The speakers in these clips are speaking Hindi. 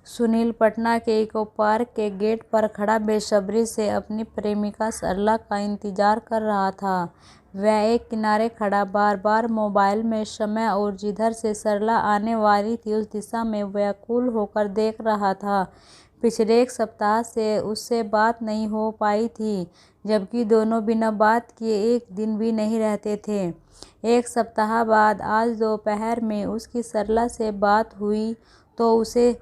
सुनील पटना के इको पार्क के गेट पर खड़ा बेसब्री से अपनी प्रेमिका सरला का इंतजार कर रहा था। वह एक किनारे खड़ा बार बार मोबाइल में समय और जिधर से सरला आने वाली थी उस दिशा में व्याकुल होकर देख रहा था। पिछले एक सप्ताह से उससे बात नहीं हो पाई थी, जबकि दोनों बिना बात किए एक दिन भी नहीं रहते थे। एक सप्ताह बाद आज दोपहर में उसकी सरला से बात हुई तो उसे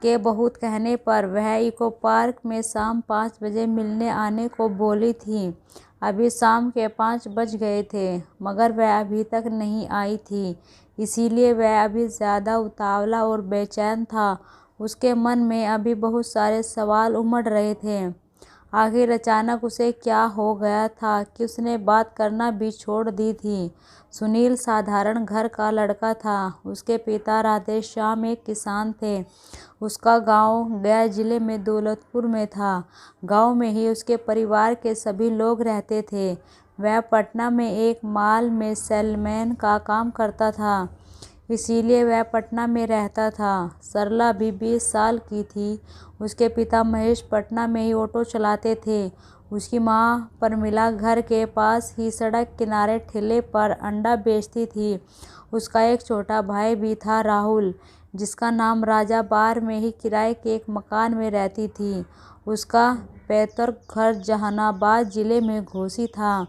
के बहुत कहने पर वह इको पार्क में शाम 5 बजे मिलने आने को बोली थी। अभी शाम के 5 बज गए थे, मगर वह अभी तक नहीं आई थी, इसीलिए वह अभी ज़्यादा उतावला और बेचैन था। उसके मन में अभी बहुत सारे सवाल उमड़ रहे थे। आखिर अचानक उसे क्या हो गया था कि उसने बात करना भी छोड़ दी थी। सुनील साधारण घर का लड़का था। उसके पिता राधेश्याम एक किसान थे। उसका गांव गया जिले में दौलतपुर में था। गांव में ही उसके परिवार के सभी लोग रहते थे। वह पटना में एक मॉल में सेलमैन का काम करता था, इसीलिए वह पटना में रहता था। सरला भी 20 साल की थी। उसके पिता महेश पटना में ही ऑटो चलाते थे। उसकी माँ प्रमिला घर के पास ही सड़क किनारे ठेले पर अंडा बेचती थी। उसका एक छोटा भाई भी था, राहुल, जिसका नाम राजा बार में ही किराए के एक मकान में रहती थी। उसका पैतृक घर जहानाबाद जिले में घोसी था।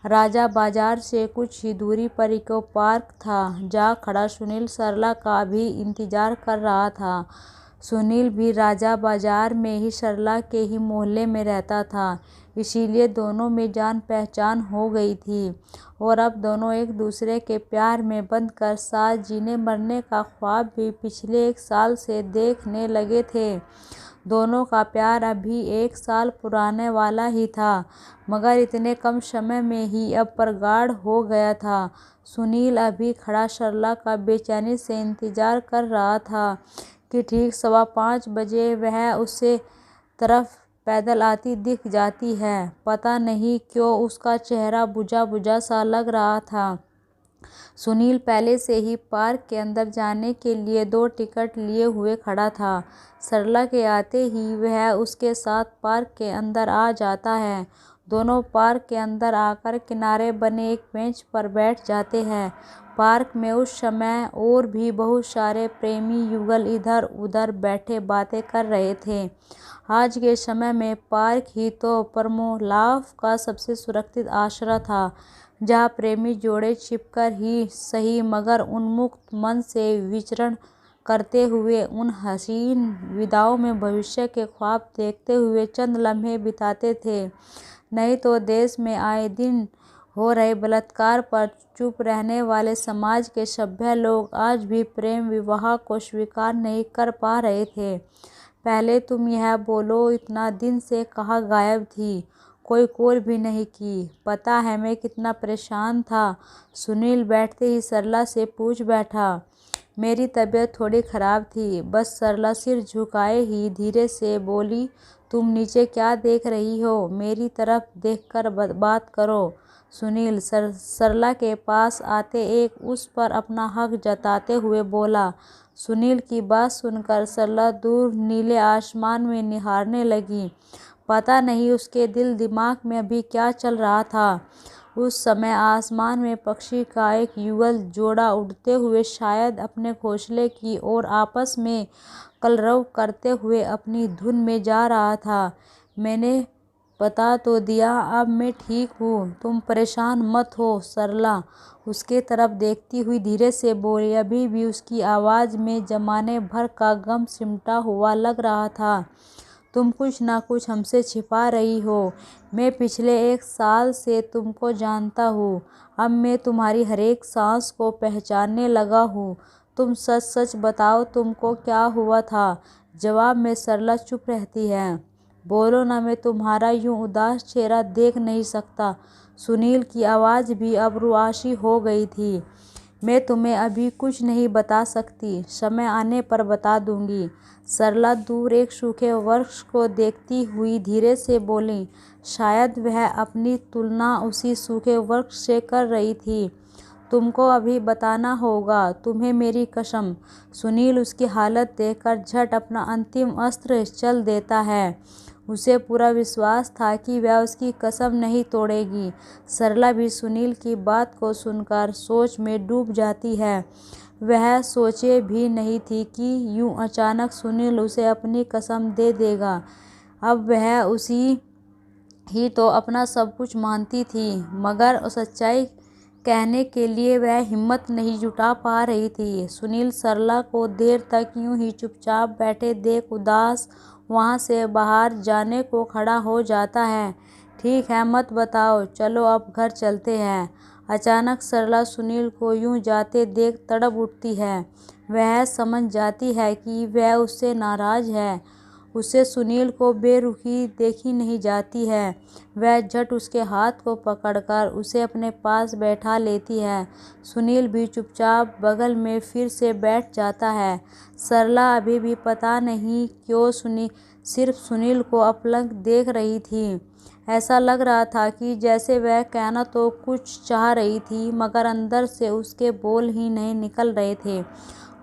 राजा बाजार से कुछ ही दूरी पर इको पार्क था, जहाँ खड़ा सुनील सरला का भी इंतजार कर रहा था। सुनील भी राजा बाजार में ही सरला के ही मोहल्ले में रहता था, इसीलिए दोनों में जान पहचान हो गई थी और अब दोनों एक दूसरे के प्यार में बंधकर साथ जीने मरने का ख्वाब भी पिछले 1 साल से देखने लगे थे। दोनों का प्यार अभी 1 साल पुराने वाला ही था, मगर इतने कम समय में ही अब प्रगाढ़ हो गया था। सुनील अभी खड़ा सरला का बेचैनी से इंतजार कर रहा था कि ठीक 5:15 बजे वह उससे तरफ पैदल आती दिख जाती है। पता नहीं क्यों उसका चेहरा बुझा बुझा सा लग रहा था। सुनील पहले से ही पार्क के अंदर जाने के लिए 2 टिकट लिए हुए खड़ा था। सरला के आते ही वह उसके साथ पार्क के अंदर आ जाता है। दोनों पार्क के अंदर आकर किनारे बने एक बेंच पर बैठ जाते हैं। पार्क में उस समय और भी बहुत सारे प्रेमी युगल इधर उधर बैठे बातें कर रहे थे। आज के समय में पार्क ही तो प्रेमोलाप का सबसे सुरक्षित आश्रय था, जहाँ प्रेमी जोड़े छिपकर ही सही मगर उन्मुक्त मन से विचरण करते हुए उन हसीन विदाओं में भविष्य के ख्वाब देखते हुए चंद लम्हे बिताते थे। नहीं तो देश में आए दिन हो रहे बलात्कार पर चुप रहने वाले समाज के सभ्य लोग आज भी प्रेम विवाह को स्वीकार नहीं कर पा रहे थे। पहले तुम यह बोलो, इतना दिन से कहाँ गायब थी? कोई कॉल भी नहीं की। पता है मैं कितना परेशान था। सुनील बैठते ही सरला से पूछ बैठा। मेरी तबीयत थोड़ी खराब थी, बस। सरला सिर झुकाए ही धीरे से बोली। तुम नीचे क्या देख रही हो? मेरी तरफ देखकर बात करो। सुनील सरला के पास आते एक उस पर अपना हक जताते हुए बोला। सुनील की बात सुनकर सरला दूर नीले आसमान में निहारने लगी। पता नहीं उसके दिल दिमाग में अभी क्या चल रहा था। उस समय आसमान में पक्षी का एक युगल जोड़ा उड़ते हुए शायद अपने घोंसले की ओर आपस में कलरव करते हुए अपनी धुन में जा रहा था। मैंने बता तो दिया, अब मैं ठीक हूँ, तुम परेशान मत हो। सरला उसके तरफ देखती हुई धीरे से बोली। अभी भी उसकी आवाज़ में जमाने भर का गम सिमटा हुआ लग रहा था। तुम कुछ ना कुछ हमसे छिपा रही हो। मैं पिछले 1 साल से तुमको जानता हूँ। अब मैं तुम्हारी हर एक सांस को पहचानने लगा हूँ। तुम सच सच बताओ, तुमको क्या हुआ था? जवाब में सरला चुप रहती है। बोलो ना, मैं तुम्हारा यूं उदास चेहरा देख नहीं सकता। सुनील की आवाज़ भी अब रुआसी हो गई थी। मैं तुम्हें अभी कुछ नहीं बता सकती, समय आने पर बता दूंगी। सरला दूर एक सूखे वृक्ष को देखती हुई धीरे से बोली। शायद वह अपनी तुलना उसी सूखे वृक्ष से कर रही थी। तुमको अभी बताना होगा, तुम्हें मेरी कसम। सुनील उसकी हालत देखकर झट अपना अंतिम अस्त्र चल देता है। उसे पूरा विश्वास था कि वह उसकी कसम नहीं तोड़ेगी। सरला भी सुनील की बात को सुनकर सोच में डूब जाती है। वह सोचे भी नहीं थी कि यूं अचानक सुनील उसे अपनी कसम दे देगा। अब वह उसी ही तो अपना सब कुछ मानती थी, मगर सच्चाई कहने के लिए वह हिम्मत नहीं जुटा पा रही थी। सुनील सरला को देर तक यूं ही चुपचाप बैठे देख उदास वहां से बाहर जाने को खड़ा हो जाता है। ठीक है, मत बताओ, चलो अब घर चलते हैं। अचानक सरला सुनील को यूं जाते देख तड़प उठती है। वह समझ जाती है कि वह उससे नाराज है। उसे सुनील को बेरुखी देखी नहीं जाती है। वह झट उसके हाथ को पकड़कर उसे अपने पास बैठा लेती है। सुनील भी चुपचाप बगल में फिर से बैठ जाता है। सरला अभी भी पता नहीं क्यों सिर्फ सुनील को अपलक देख रही थी। ऐसा लग रहा था कि जैसे वह कहना तो कुछ चाह रही थी, मगर अंदर से उसके बोल ही नहीं निकल रहे थे।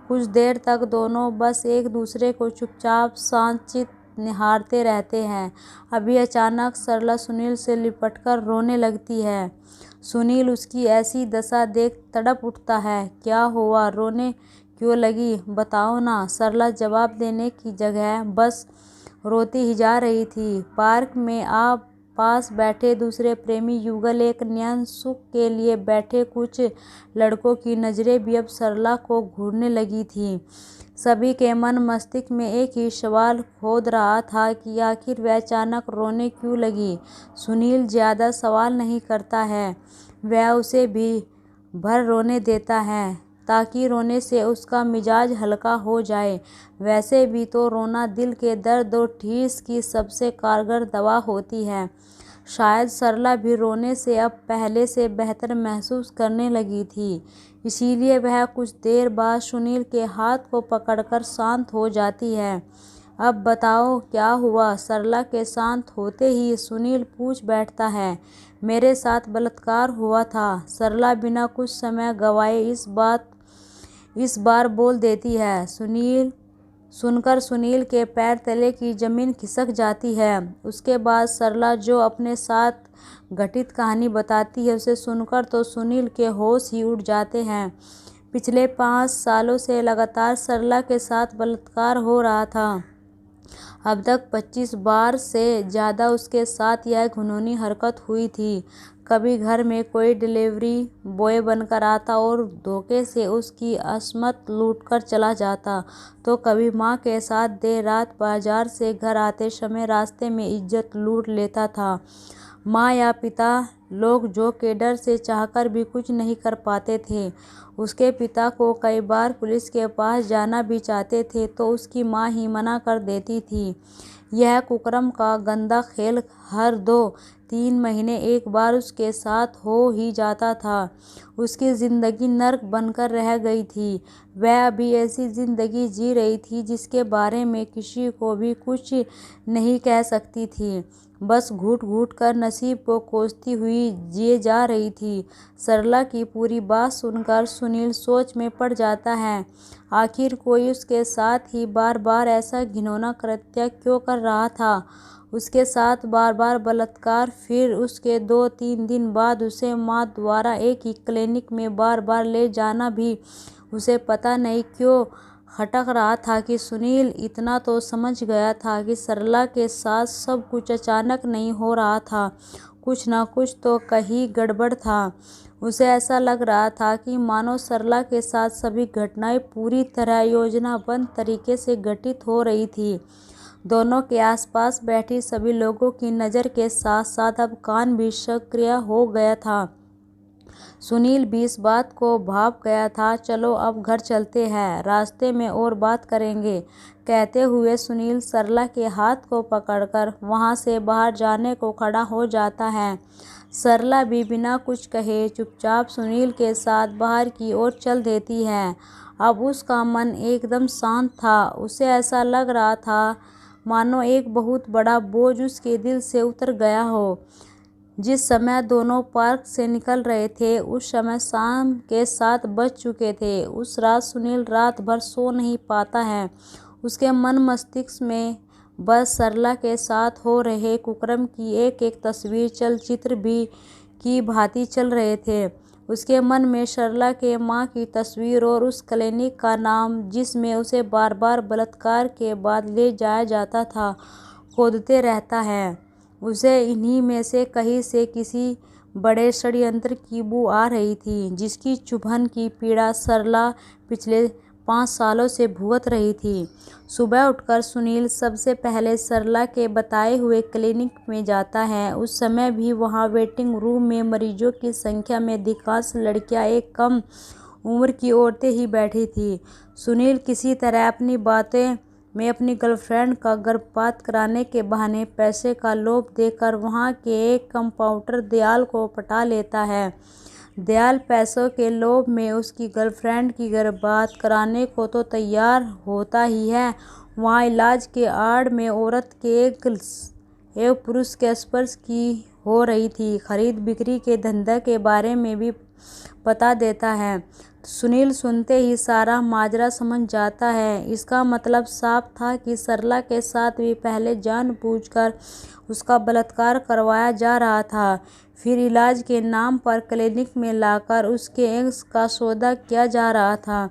कुछ देर तक दोनों बस एक दूसरे को चुपचाप शांतचित्त निहारते रहते हैं। अभी अचानक सरला सुनील से लिपटकर रोने लगती है। सुनील उसकी ऐसी दशा देख तड़प उठता है। क्या हुआ, रोने क्यों लगी, बताओ ना। सरला जवाब देने की जगह बस रोती ही जा रही थी। पार्क में पास बैठे दूसरे प्रेमी युगल एक नयन सुख के लिए बैठे कुछ लड़कों की नज़रें भी अब सरला को घूरने लगी थी। सभी के मन मस्तिष्क में एक ही सवाल खोद रहा था कि आखिर वह अचानक रोने क्यों लगी। सुनील ज़्यादा सवाल नहीं करता है, वह उसे भी भर रोने देता है ताकि रोने से उसका मिजाज हल्का हो जाए। वैसे भी तो रोना दिल के दर्द और ठेस की सबसे कारगर दवा होती है। शायद सरला भी रोने से अब पहले से बेहतर महसूस करने लगी थी, इसीलिए वह कुछ देर बाद सुनील के हाथ को पकड़कर शांत हो जाती है। अब बताओ क्या हुआ, सरला के शांत होते ही सुनील पूछ बैठता है। मेरे साथ बलात्कार हुआ था, सरला बिना कुछ समय गवाए इस बार बोल देती है। सुनकर सुनील के पैर तले की जमीन खिसक जाती है। उसके बाद सरला जो अपने साथ घटित कहानी बताती है, उसे सुनकर तो सुनील के होश ही उड़ जाते हैं। पिछले 5 सालों से लगातार सरला के साथ बलात्कार हो रहा था। अब तक 25 बार से ज़्यादा उसके साथ यह घिनौनी हरकत हुई थी। कभी घर में कोई डिलीवरी बॉय बनकर आता और धोखे से उसकी असमत लूटकर चला जाता, तो कभी माँ के साथ देर रात बाजार से घर आते समय रास्ते में इज्जत लूट लेता था। माँ या पिता लोग जो के डर से चाहकर भी कुछ नहीं कर पाते थे। उसके पिता को कई बार पुलिस के पास जाना भी चाहते थे तो उसकी माँ ही मना कर देती थी। यह कुकर्म का गंदा खेल हर 2-3 महीने एक बार उसके साथ हो ही जाता था। उसकी ज़िंदगी नर्क बनकर रह गई थी। वह अभी ऐसी ज़िंदगी जी रही थी जिसके बारे में किसी को भी कुछ नहीं कह सकती थी। बस घूट घूट कर नसीब को कोसती हुई जिए जा रही थी। सरला की पूरी बात सुनकर सुनील सोच में पड़ जाता है। आखिर कोई उसके साथ ही बार बार ऐसा घिनौना कृत्य क्यों कर रहा था। उसके साथ बार बार बलात्कार, फिर उसके 2-3 दिन बाद उसे माँ द्वारा एक ही क्लिनिक में बार बार ले जाना भी उसे पता नहीं क्यों खटक रहा था कि सुनील इतना तो समझ गया था कि सरला के साथ सब कुछ अचानक नहीं हो रहा था, कुछ ना कुछ तो कहीं गड़बड़ था। उसे ऐसा लग रहा था कि मानो सरला के साथ सभी घटनाएं पूरी तरह योजनाबद्ध तरीके से घटित हो रही थी। दोनों के आसपास बैठी सभी लोगों की नज़र के साथ साथ अब कान भी सक्रिय हो गया था। सुनील भी इस बात को भाप गया था। चलो अब घर चलते हैं, रास्ते में और बात करेंगे। कहते हुए सुनील सरला के हाथ को पकड़कर वहां से बाहर जाने को खड़ा हो जाता है। सरला भी बिना कुछ कहे चुपचाप सुनील के साथ बाहर की ओर चल देती है। अब उसका मन एकदम शांत था। उसे ऐसा लग रहा था मानो एक बहुत बड़ा बोझ उसके दिल से उतर गया हो। जिस समय दोनों पार्क से निकल रहे थे उस समय शाम के 7 बज चुके थे। उस रात सुनील रात भर सो नहीं पाता है। उसके मन मस्तिष्क में बस सरला के साथ हो रहे कुकर्म की एक एक तस्वीर चलचित्र भी की भांति चल रहे थे। उसके मन में सरला के माँ की तस्वीर और उस क्लिनिक का नाम जिसमें उसे बार बार बलात्कार के बाद ले जाया जाता था खोदते रहता है। उसे इन्हीं में से कहीं से किसी बड़े षड्यंत्र की बू आ रही थी जिसकी चुभन की पीड़ा सरला पिछले 5 सालों से भुगत रही थी। सुबह उठकर सुनील सबसे पहले सरला के बताए हुए क्लिनिक में जाता है। उस समय भी वहाँ वेटिंग रूम में मरीजों की संख्या में अधिकांश लड़कियाँ एक कम उम्र की औरतें ही बैठी थी। सुनील किसी तरह अपनी बातें में अपनी गर्लफ्रेंड का गर्भपात कराने के बहाने पैसे का लोभ देकर वहाँ के एक कंपाउंडर दयाल को पटा लेता है। दयाल पैसों के लोभ में उसकी गर्लफ्रेंड की गर्भपात कराने को तो तैयार होता ही है, वहाँ इलाज के आड़ में औरत के एक पुरुष के स्पर्श की हो रही थी खरीद बिक्री के धंधे के बारे में भी बता देता है। सुनील सुनते ही सारा माजरा समझ जाता है। इसका मतलब साफ था कि सरला के साथ भी पहले जानबूझकर उसका बलात्कार करवाया जा रहा था, फिर इलाज के नाम पर क्लिनिक में लाकर उसके एग्स का सौदा किया जा रहा था।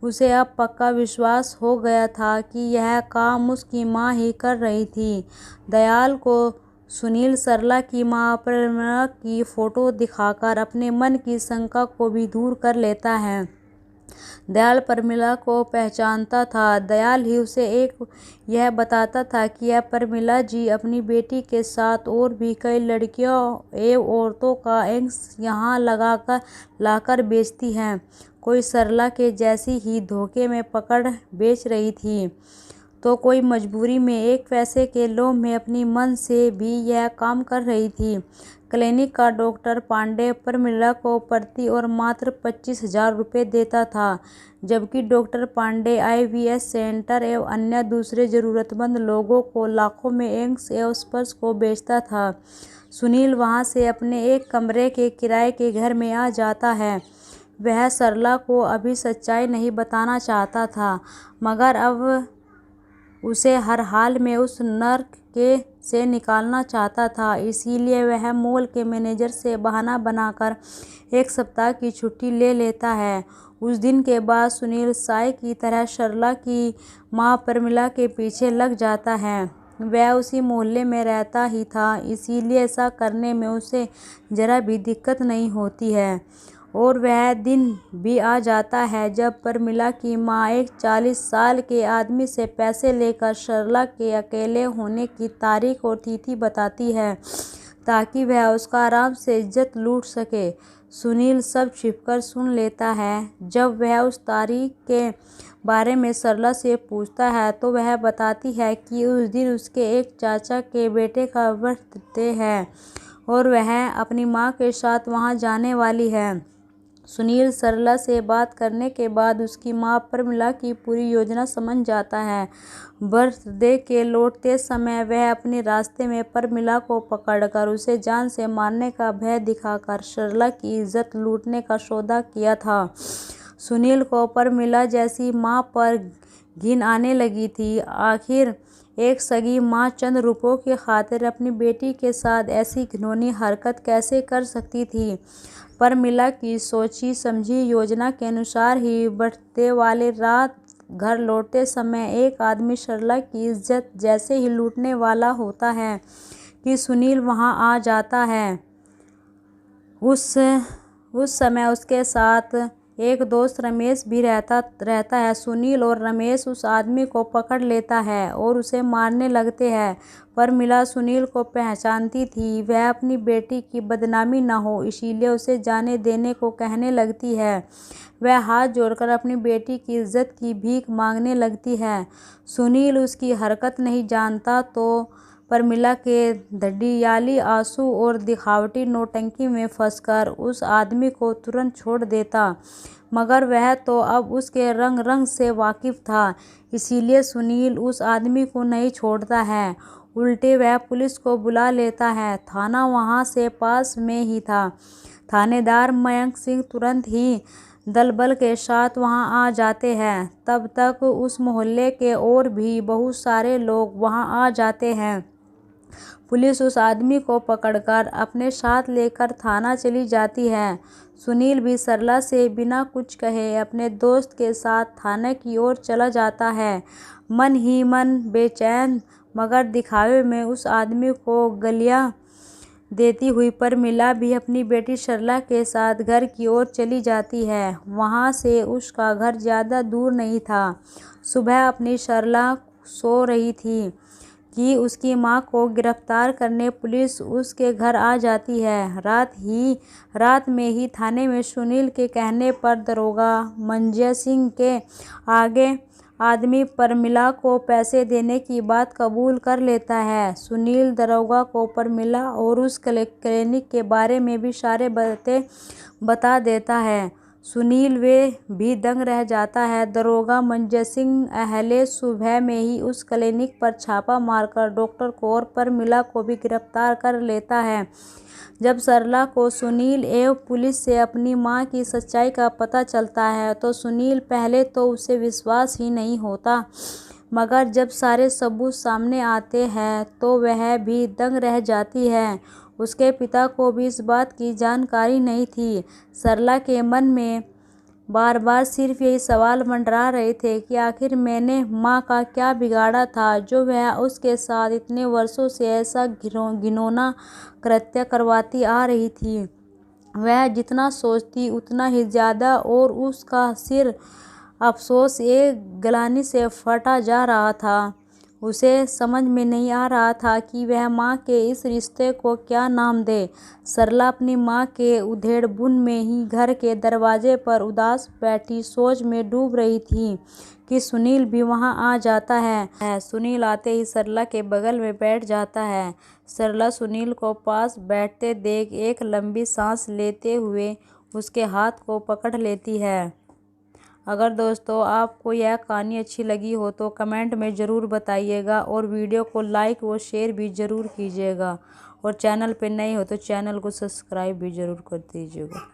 उसे अब पक्का विश्वास हो गया था कि यह काम उसकी माँ ही कर रही थी। दयाल को सुनील सरला की माँ प्रेमिला की फोटो दिखाकर अपने मन की शंका को भी दूर कर लेता है। दयाल प्रमिला को पहचानता था। दयाल ही उसे यह बताता था कि यह प्रमिला जी अपनी बेटी के साथ और भी कई लड़कियों एवं औरतों का एग्स यहाँ लाकर बेचती हैं। कोई सरला के जैसी ही धोखे में पकड़ बेच रही थी तो कोई मजबूरी में एक पैसे के लोभ में अपनी मन से भी यह काम कर रही थी। क्लिनिक का डॉक्टर पांडे प्रमिला को प्रति और मात्र 25,000 रुपये देता था, जबकि डॉक्टर पांडे IVF सेंटर एवं अन्य दूसरे जरूरतमंद लोगों को लाखों में एग्स एवं स्पर्श को बेचता था। सुनील वहां से अपने एक कमरे के किराए के घर में आ जाता है। वह सरला को अभी सच्चाई नहीं बताना चाहता था, मगर अब उसे हर हाल में उस नर्क से निकालना चाहता था। इसीलिए वह मॉल के मैनेजर से बहाना बनाकर 1 सप्ताह की छुट्टी ले लेता है। उस दिन के बाद सुनील साय की तरह सरला की माँ प्रमिला के पीछे लग जाता है। वह उसी मोहल्ले में रहता ही था, इसीलिए ऐसा करने में उसे जरा भी दिक्कत नहीं होती है। और वह दिन भी आ जाता है जब प्रमिला की माँ एक 40 साल के आदमी से पैसे लेकर सरला के अकेले होने की तारीख और तिथि बताती है ताकि वह उसका आराम से इज्जत लूट सके। सुनील सब छिपकर सुन लेता है। जब वह उस तारीख के बारे में सरला से पूछता है तो वह बताती है कि उस दिन उसके एक चाचा के बेटे का बर्थडे है और वह अपनी माँ के साथ वहाँ जाने वाली है। सुनील सरला से बात करने के बाद उसकी माँ प्रमिला की पूरी योजना समझ जाता है। बर्थडे के लौटते समय वह अपने रास्ते में प्रमिला को पकड़कर उसे जान से मारने का भय दिखाकर सरला की इज्जत लूटने का सौदा किया था। सुनील को प्रमिला जैसी माँ पर घिन आने लगी थी। आखिर एक सगी माँ चंद रुपयों की खातिर अपनी बेटी के साथ ऐसी घिनौनी हरकत कैसे कर सकती थी। प्रमिला की सोची समझी योजना के अनुसार ही बर्थडे वाले रात घर लौटते समय एक आदमी सरला की इज्जत जैसे ही लूटने वाला होता है कि सुनील वहां आ जाता है। उस समय उसके साथ एक दोस्त रमेश भी रहता है। सुनील और रमेश उस आदमी को पकड़ लेता है और उसे मारने लगते हैं। प्रमिला सुनील को पहचानती थी। वह अपनी बेटी की बदनामी न हो इसीलिए उसे जाने देने को कहने लगती है। वह हाथ जोड़कर अपनी बेटी की इज्जत की भीख मांगने लगती है। सुनील उसकी हरकत नहीं जानता तो प्रमिला के धड़ियाली आंसू और दिखावटी नौटंकी में फंसकर उस आदमी को तुरंत छोड़ देता, मगर वह तो अब उसके रंग रंग से वाकिफ था, इसीलिए सुनील उस आदमी को नहीं छोड़ता है। उल्टे वह पुलिस को बुला लेता है। थाना वहाँ से पास में ही था। थानेदार मयंक सिंह तुरंत ही दलबल के साथ वहाँ आ जाते हैं। तब तक उस मोहल्ले के और भी बहुत सारे लोग वहाँ आ जाते हैं। पुलिस उस आदमी को पकड़कर अपने साथ लेकर थाना चली जाती है। सुनील भी सरला से बिना कुछ कहे अपने दोस्त के साथ थाने की ओर चला जाता है, मन ही मन बेचैन, मगर दिखावे में उस आदमी को गलियां देती हुई परमिला भी अपनी बेटी सरला के साथ घर की ओर चली जाती है। वहाँ से उसका घर ज़्यादा दूर नहीं था। सुबह अपनी सरला सो रही थी कि उसकी मां को गिरफ्तार करने पुलिस उसके घर आ जाती है। रात में ही थाने में सुनील के कहने पर दरोगा मंजय सिंह के आगे आदमी परमिला को पैसे देने की बात कबूल कर लेता है। सुनील दरोगा को परमिला और उस क्लिनिक के बारे में भी सारे बातें बता देता है। सुनील वे भी दंग रह जाता है। दरोगा मंजय सिंह अहले सुबह में ही उस क्लिनिक पर छापा मारकर डॉक्टर को और परमिला को भी गिरफ्तार कर लेता है। जब सरला को सुनील एवं पुलिस से अपनी मां की सच्चाई का पता चलता है तो सुनील पहले तो उसे विश्वास ही नहीं होता, मगर जब सारे सबूत सामने आते हैं तो वह भी दंग रह जाती है। उसके पिता को भी इस बात की जानकारी नहीं थी। सरला के मन में बार बार सिर्फ यही सवाल मंडरा रहे थे कि आखिर मैंने माँ का क्या बिगाड़ा था जो वह उसके साथ इतने वर्षों से ऐसा घिनौना कृत्य करवाती आ रही थी। वह जितना सोचती उतना ही ज़्यादा और उसका सिर अफसोस एक ग्लानि से फटा जा रहा था। उसे समझ में नहीं आ रहा था कि वह माँ के इस रिश्ते को क्या नाम दे। सरला अपनी माँ के उधेड़बुन में ही घर के दरवाजे पर उदास बैठी सोच में डूब रही थी कि सुनील भी वहाँ आ जाता है। सुनील आते ही सरला के बगल में बैठ जाता है। सरला सुनील को पास बैठते देख एक लंबी सांस लेते हुए उसके हाथ को पकड़ लेती है। अगर दोस्तों आपको यह कहानी अच्छी लगी हो तो कमेंट में ज़रूर बताइएगा और वीडियो को लाइक व शेयर भी ज़रूर कीजिएगा और चैनल पे नए हो तो चैनल को सब्सक्राइब भी ज़रूर कर दीजिएगा।